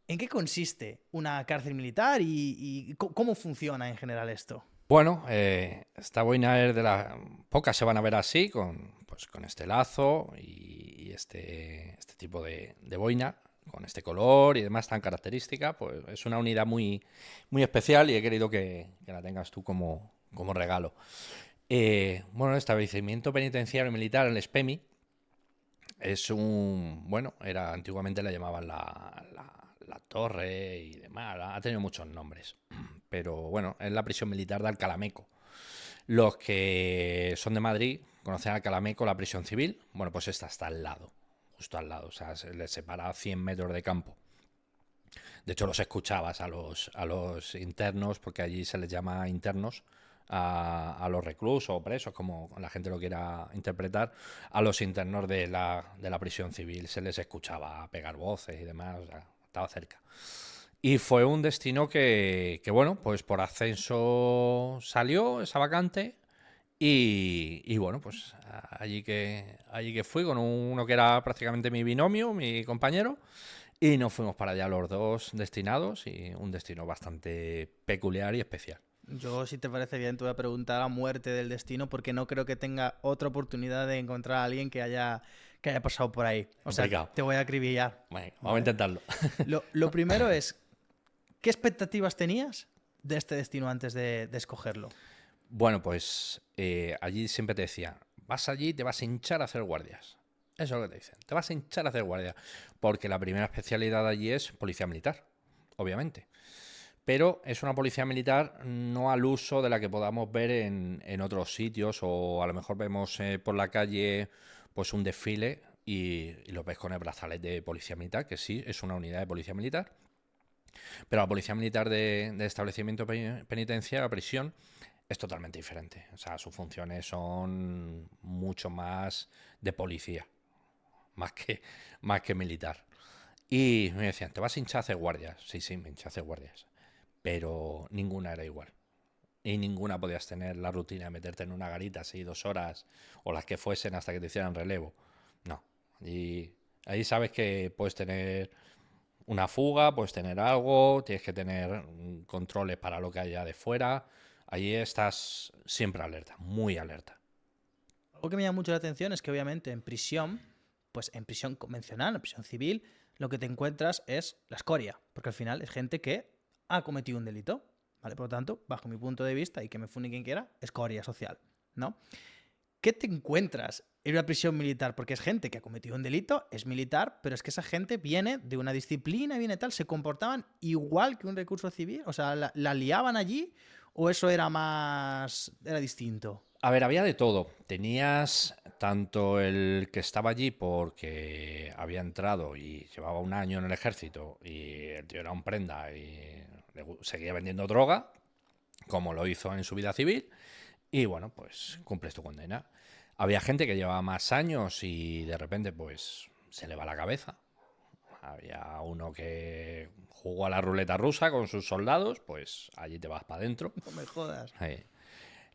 ¿En qué consiste una cárcel militar y cómo funciona en general esto? Bueno, esta boina es de las pocas se van a ver así, pues, con este lazo y este tipo de boina, con este color y demás tan característica. Pues es una unidad muy especial y he querido que la tengas tú como regalo. Bueno, el establecimiento penitenciario militar, el SPEMI, es bueno, antiguamente le llamaban la torre y demás, ha tenido muchos nombres, pero bueno, es la prisión militar de Alcalameco. Los que son de Madrid conocen Alcalameco, la prisión civil, bueno, pues esta está al lado, justo al lado, o sea, se les separa 100 metros de campo. De hecho, los escuchabas a los internos, porque allí se les llama internos, a los reclusos o presos, como la gente lo quiera interpretar, a los internos de la prisión civil se les escuchaba pegar voces y demás, o sea, estaba cerca. Y fue un destino bueno, pues por ascenso salió esa vacante y bueno, pues allí que fui con uno que era prácticamente mi binomio, mi compañero, y nos fuimos para allá los dos destinados y un destino bastante peculiar y especial. Yo, si te parece bien, te voy a preguntar a muerte del destino porque no creo que tenga otra oportunidad de encontrar a alguien que haya pasado por ahí. O sea, Complicado. te voy a acribillar, Bueno, vamos a ¿vale? intentarlo. Lo primero es, ¿qué expectativas tenías de este destino antes de escogerlo? Bueno, pues allí siempre te decía, vas allí y te vas a hinchar a hacer guardias. Eso es lo que te dicen, te vas a hinchar a hacer guardias. Porque la primera especialidad allí es policía militar, obviamente. Pero es una policía militar no al uso de la que podamos ver en otros sitios, o a lo mejor vemos por la calle pues un desfile y lo ves con el brazalete de policía militar, que sí, es una unidad de policía militar. Pero la policía militar de establecimiento penitenciario, prisión, es totalmente diferente. O sea, sus funciones son mucho más de policía, más que, más que militar. Y me decían, ¿te vas a hinchar a hacer guardias? Sí, sí, me hinché a hacer guardias. Pero ninguna era igual. Y ninguna podías tener la rutina de meterte en una garita así 2 horas o las que fuesen hasta que te hicieran relevo. No. Y ahí sabes que puedes tener una fuga, puedes tener algo, tienes que tener controles para lo que haya de fuera. Allí estás siempre alerta, muy alerta. Algo que me llama mucho la atención es que obviamente en prisión, pues en prisión convencional, en prisión civil, lo que te encuentras es la escoria, porque al final es gente que ha cometido un delito, ¿vale? Por lo tanto, bajo mi punto de vista, y que me fune quien quiera, escoria social, ¿no? ¿Qué te encuentras en una prisión militar? Porque es gente que ha cometido un delito, es militar, pero es que esa gente viene de una disciplina, viene tal, se comportaban igual que un recurso civil, o sea, la liaban allí, o eso era distinto. A ver, había de todo. Tenías tanto el que estaba allí porque había entrado y llevaba un año en el ejército y el tío era un prenda y seguía vendiendo droga, como lo hizo en su vida civil, y bueno, pues cumples tu condena. Había gente que llevaba más años y de repente pues se le va la cabeza. Había uno que jugó a la ruleta rusa con sus soldados, pues allí te vas para adentro. No me jodas.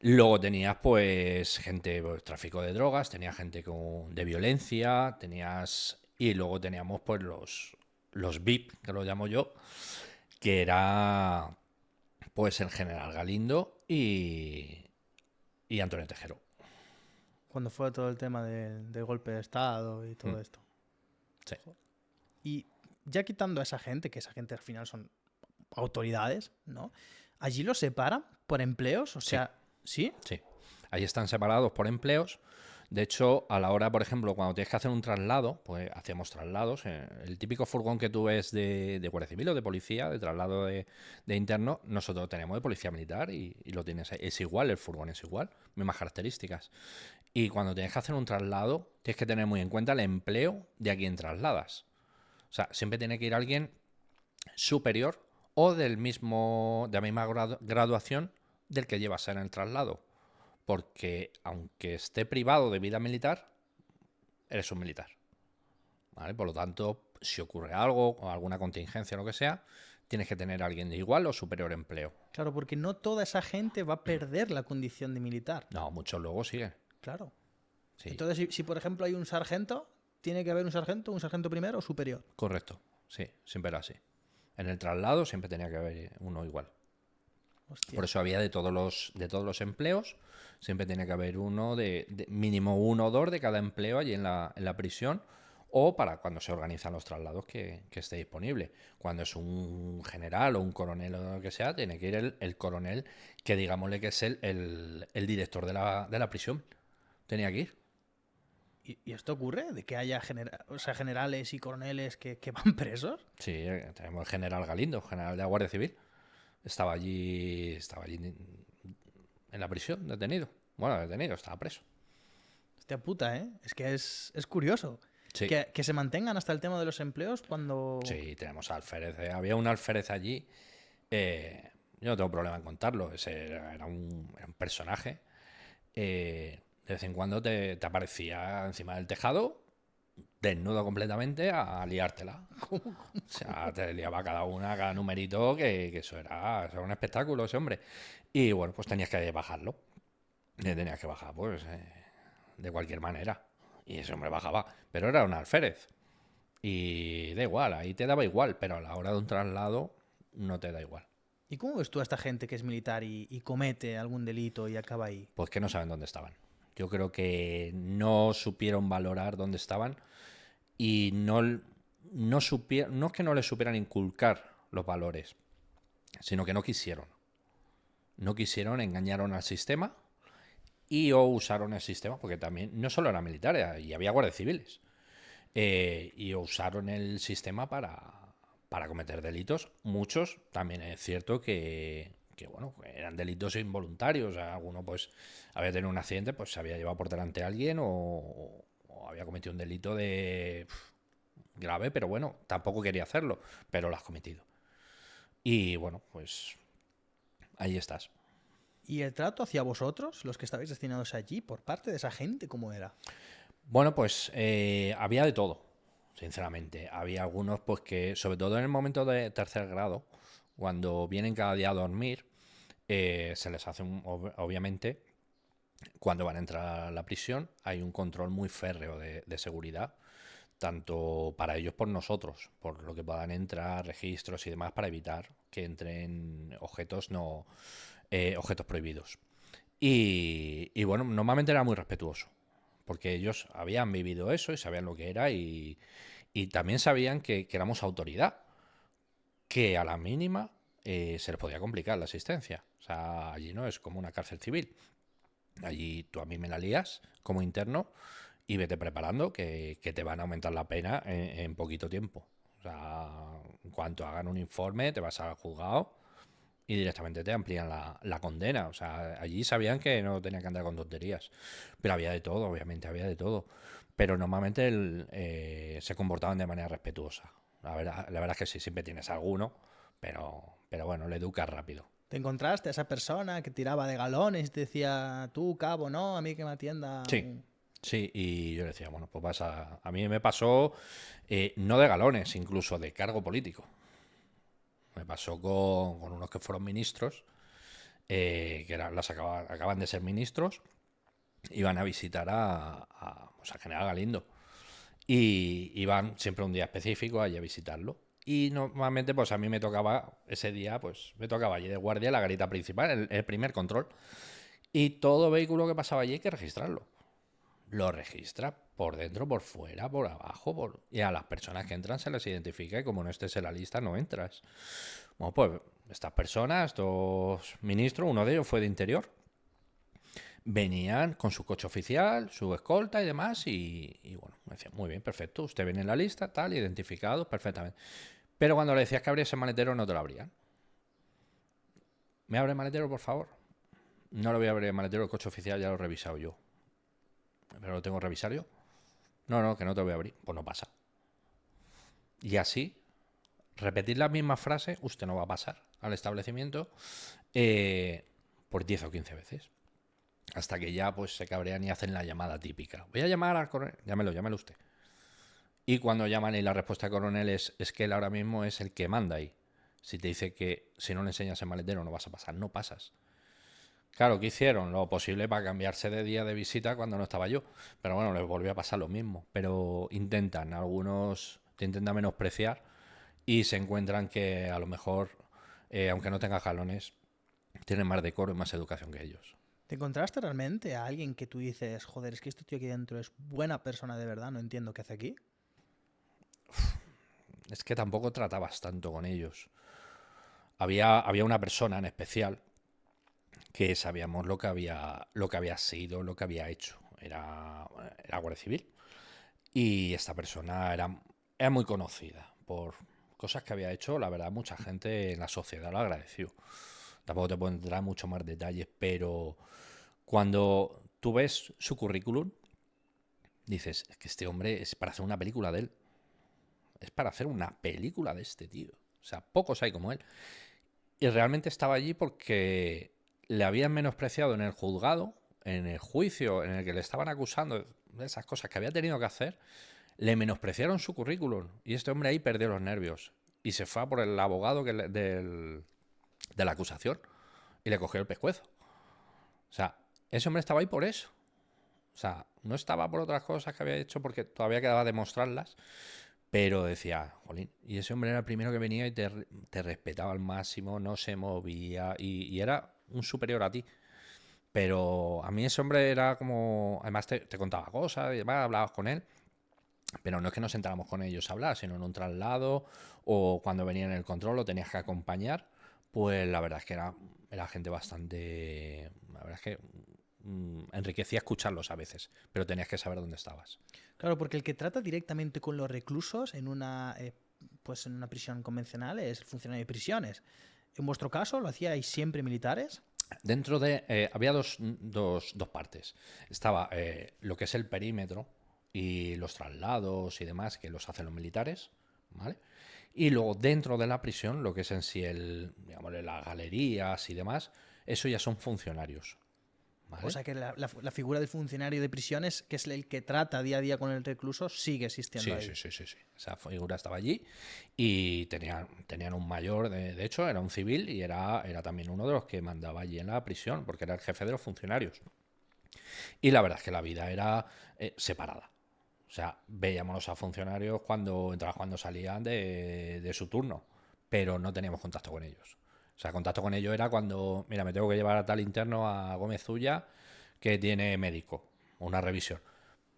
Luego tenías pues gente, pues, tráfico de drogas, tenías gente de violencia, y luego teníamos pues los VIP, que lo llamo yo, que era pues el general Galindo y Antonio Tejero. Cuando fue todo el tema del golpe de Estado y Mm, todo esto. sí, Y ya quitando a esa gente, que esa gente al final son autoridades, ¿no? Allí los separan por empleos, o sí, sea, ¿sí? sí. Ahí están separados por empleos. De hecho, a la hora, por ejemplo, cuando tienes que hacer un traslado, pues hacemos traslados. El típico furgón que tú ves de Guardia Civil o de policía, de traslado de interno, nosotros tenemos de policía militar y lo tienes ahí. Es igual, el furgón es igual, mismas características. Y cuando tienes que hacer un traslado, tienes que tener muy en cuenta el empleo de a quien trasladas. O sea, siempre tiene que ir alguien superior o de la misma graduación del que llevas en el traslado. Porque aunque esté privado de vida militar, eres un militar. ¿Vale? Por lo tanto, si ocurre algo o alguna contingencia o lo que sea, tienes que tener a alguien de igual o superior empleo. Claro, porque no toda esa gente va a perder la condición de militar. No, muchos luego siguen. Claro. Sí, Entonces, si por ejemplo hay un sargento, tiene que haber un sargento primero o superior. correcto. Sí, siempre era así. En el traslado siempre tenía que haber uno igual. Hostia. Por eso había de todos los empleos, siempre tenía que haber uno de mínimo 1 o 2 de cada empleo allí en la prisión, o para cuando se organizan los traslados que esté disponible. Cuando es un general o un coronel o lo que sea, tiene que ir el coronel, que digámosle que es el director de la prisión. Tenía que ir. ¿Y esto ocurre? ¿De que haya o sea, generales y coroneles que van presos? Sí, tenemos el general Galindo, general de la Guardia Civil. Estaba allí en la prisión, detenido. Bueno, detenido, estaba preso. Hostia puta, ¿eh? Es que es curioso. Sí. Que se mantengan hasta el tema de los empleos cuando... Sí, tenemos alférez. Había un alférez allí. Yo no tengo problema en contarlo. Ese era un personaje. De vez en cuando te aparecía encima del tejado, desnudo completamente, a liártela. O sea, te liaba cada numerito, que eso era un espectáculo, ese hombre. Y bueno, pues tenías que bajarlo. Tenías que bajar, pues, de cualquier manera. Y ese hombre bajaba. Pero era un alférez. Y da igual, ahí te daba igual, pero a la hora de un traslado no te da igual. ¿Y cómo ves tú a esta gente que es militar y comete algún delito y acaba ahí? Pues que no saben dónde estaban. Yo creo que no supieron valorar dónde estaban y no es que no les supieran inculcar los valores, sino que no quisieron. No quisieron, engañaron al sistema o usaron el sistema, porque también no solo eran militares, y había guardias civiles. Y usaron el sistema para cometer delitos. Muchos también es cierto que bueno, eran delitos involuntarios. O sea, alguno pues había tenido un accidente, pues se había llevado por delante a alguien o había cometido un delito grave, pero bueno, tampoco quería hacerlo, pero lo has cometido. Y bueno, pues ahí estás. ¿Y el trato hacia vosotros, los que estabais destinados allí, por parte de esa gente, cómo era? Bueno, pues había de todo, sinceramente. Había algunos, pues que, sobre todo en el momento de tercer grado, cuando vienen cada día a dormir, se les hace, obviamente, cuando van a entrar a la prisión, hay un control muy férreo de seguridad, tanto para ellos por nosotros, por lo que puedan entrar, registros y demás, para evitar que entren objetos prohibidos. Y bueno, normalmente era muy respetuoso, porque ellos habían vivido eso y sabían lo que era y también sabían que éramos autoridad, que a la mínima se les podía complicar la asistencia. O sea, allí no es como una cárcel civil. Allí tú a mí me la lías como interno y vete preparando que te van a aumentar la pena en poquito tiempo. O sea, en cuanto hagan un informe, te vas al juzgado y directamente te amplían la condena. O sea, allí sabían que no tenían que andar con tonterías. Pero había de todo, obviamente, había de todo. Pero normalmente se comportaban de manera respetuosa. La verdad es que sí, siempre tienes alguno, pero bueno, le educas rápido. ¿Te encontraste a esa persona que tiraba de galones y te decía, tú, cabo, no, a mí que me atienda? Sí, sí, y yo le decía, bueno, pues a mí me pasó, no de galones, incluso de cargo político. Me pasó con unos que fueron ministros, acaban de ser ministros, iban a visitar pues, a General Galindo. Y iban siempre un día específico allí a visitarlo. Y normalmente, pues a mí me tocaba, ese día, pues me tocaba allí de guardia la garita principal, el primer control. Y todo vehículo que pasaba allí hay que registrarlo. Lo registra por dentro, por fuera, por abajo, y a las personas que entran se les identifica y como no estés en la lista no entras. Bueno, pues estas personas, estos ministros, uno de ellos fue de Interior, venían con su coche oficial, su escolta y demás, y bueno, me decían, muy bien, perfecto, usted viene en la lista, tal, identificado perfectamente. Pero cuando le decías que abriese el maletero no te lo abrían. ¿Me abre el maletero, por favor? No lo voy a abrir el maletero, el coche oficial ya lo he revisado yo. ¿Pero lo tengo que revisar yo? No, que no te lo voy a abrir. Pues no pasa. Y así, repetir la misma frase, usted no va a pasar al establecimiento por 10 o 15 veces. Hasta que ya pues se cabrean y hacen la llamada típica. Voy a llamar al coronel. Llámelo usted. Y cuando llaman y la respuesta del coronel es que él ahora mismo es el que manda ahí. Si te dice que si no le enseñas el maletero no vas a pasar, no pasas. Claro, ¿qué hicieron? Lo posible para cambiarse de día de visita cuando no estaba yo. Pero bueno, les volvió a pasar lo mismo. Pero algunos te intentan menospreciar y se encuentran que a lo mejor, aunque no tenga jalones, tienen más decoro y más educación que ellos. ¿Te encontraste realmente a alguien que tú dices, joder, es que este tío aquí dentro es buena persona de verdad, no entiendo qué hace aquí? Es que tampoco tratabas tanto con ellos. Había una persona en especial que sabíamos lo que había sido, lo que había hecho. Era guardia civil. Y esta persona era muy conocida por cosas que había hecho. La verdad, mucha gente en la sociedad lo agradeció. Tampoco te puedo entrar mucho más detalles, pero cuando tú ves su currículum, dices, es que este hombre es para hacer una película de él. Es para hacer una película de este tío. O sea, pocos hay como él. Y realmente estaba allí porque le habían menospreciado en el juzgado, en el juicio en el que le estaban acusando de esas cosas que había tenido que hacer. Le menospreciaron su currículum y este hombre ahí perdió los nervios y se fue a por el abogado de la acusación y le cogió el pescuezo. O sea, ese hombre estaba ahí por eso. O sea, no estaba por otras cosas que había hecho porque todavía quedaba demostrarlas, pero decía, jolín, y ese hombre era el primero que venía y te respetaba al máximo, no se movía y era un superior a ti. Pero a mí ese hombre era como, además te contaba cosas y demás, hablabas con él. Pero no es que nos sentáramos con ellos a hablar, sino en un traslado o cuando venía en el control lo tenías que acompañar. Pues la verdad es que era gente bastante... La verdad es que enriquecía escucharlos a veces, pero tenías que saber dónde estabas. Claro, porque el que trata directamente con los reclusos en una prisión convencional es el funcionario de prisiones. En vuestro caso, ¿lo hacíais siempre militares? Dentro de... había dos partes. Estaba lo que es el perímetro y los traslados y demás que los hacen los militares, ¿vale? Y luego dentro de la prisión, lo que es en sí digamos, las galerías y demás, eso ya son funcionarios, O ¿vale? sea que la figura del funcionario de prisiones, que es el que trata día a día con el recluso, sigue existiendo Sí, ahí. sí, sí, sí, sí. Esa figura estaba allí y tenían un mayor, de hecho, era un civil y era también uno de los que mandaba allí en la prisión, porque era el jefe de los funcionarios. Y la verdad es que la vida era separada. O sea, veíamos a funcionarios cuando entraban, cuando salían de su turno, pero no teníamos contacto con ellos. O sea, contacto con ellos era cuando, mira, me tengo que llevar a tal interno a Gómez Zulla que tiene médico, una revisión.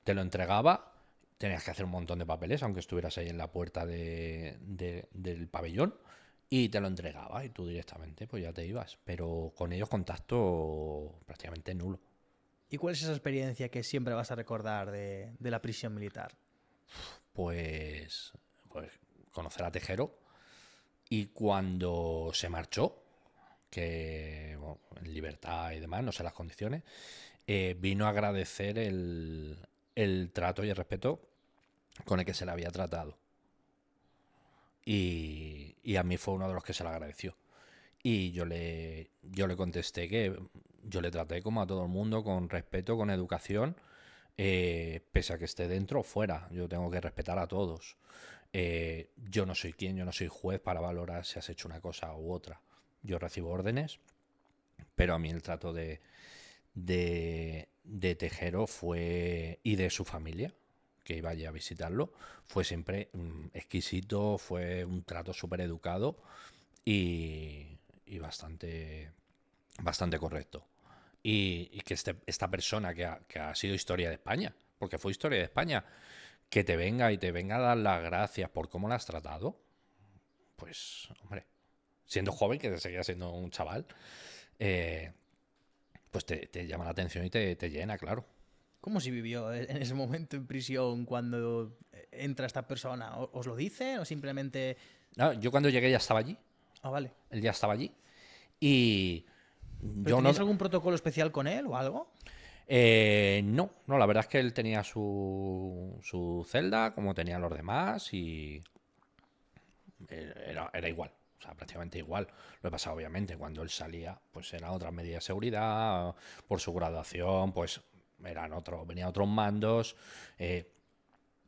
Te lo entregaba, tenías que hacer un montón de papeles, aunque estuvieras ahí en la puerta del pabellón, y te lo entregaba y tú directamente pues ya te ibas. Pero con ellos contacto prácticamente nulo. ¿Y cuál es esa experiencia que siempre vas a recordar de la prisión militar? Pues conocer a Tejero y cuando se marchó, que bueno, en libertad y demás, no sé las condiciones, vino a agradecer el trato y el respeto con el que se le había tratado. Y a mí fue uno de los que se le agradeció. Y yo le contesté que yo le traté como a todo el mundo, con respeto, con educación, pese a que esté dentro o fuera. Yo tengo que respetar a todos. Yo no soy quien, yo no soy juez para valorar si has hecho una cosa u otra. Yo recibo órdenes, pero a mí el trato de Tejero fue, y de su familia, que iba allí a visitarlo, fue siempre exquisito, fue un trato súper educado y bastante correcto. Y que esta persona que ha sido historia de España, porque fue historia de España, que te venga y te venga a dar las gracias por cómo la has tratado, pues, hombre, siendo joven, que seguía siendo un chaval, eh, pues te llama la atención y te llena, claro. ¿Cómo se vivió en ese momento en prisión cuando entra esta persona? ¿Os lo dicen o simplemente... No, yo cuando llegué ya estaba allí, Ah, vale. él ya estaba allí, y ¿Pero yo no... teníais algún protocolo especial con él o algo? No, la verdad es que él tenía su celda, como tenían los demás, y era igual, o sea, prácticamente igual. Lo que pasa, obviamente, cuando él salía, pues eran otras medidas de seguridad, por su graduación, pues venían otros mandos,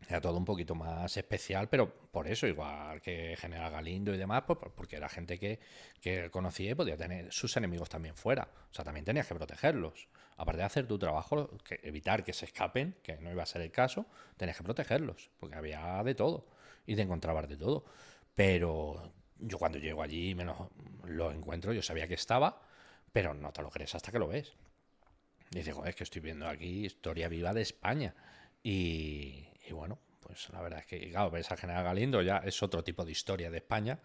era todo un poquito más especial, pero por eso, igual que General Galindo y demás, pues porque era gente que conocía y podía tener sus enemigos también fuera. O sea, también tenías que protegerlos. Aparte de hacer tu trabajo, evitar que se escapen, que no iba a ser el caso, tenías que protegerlos, porque había de todo y te encontrabas de todo. Pero yo cuando llego allí lo encuentro, yo sabía que estaba, pero no te lo crees hasta que lo ves. Y digo, es que estoy viendo aquí historia viva de España. Y bueno, pues la verdad es que, claro, ves a General Galindo, ya es otro tipo de historia de España.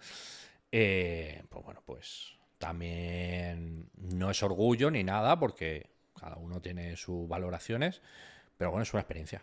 Pues bueno, pues también no es orgullo ni nada, porque cada uno tiene sus valoraciones, pero bueno, es una experiencia.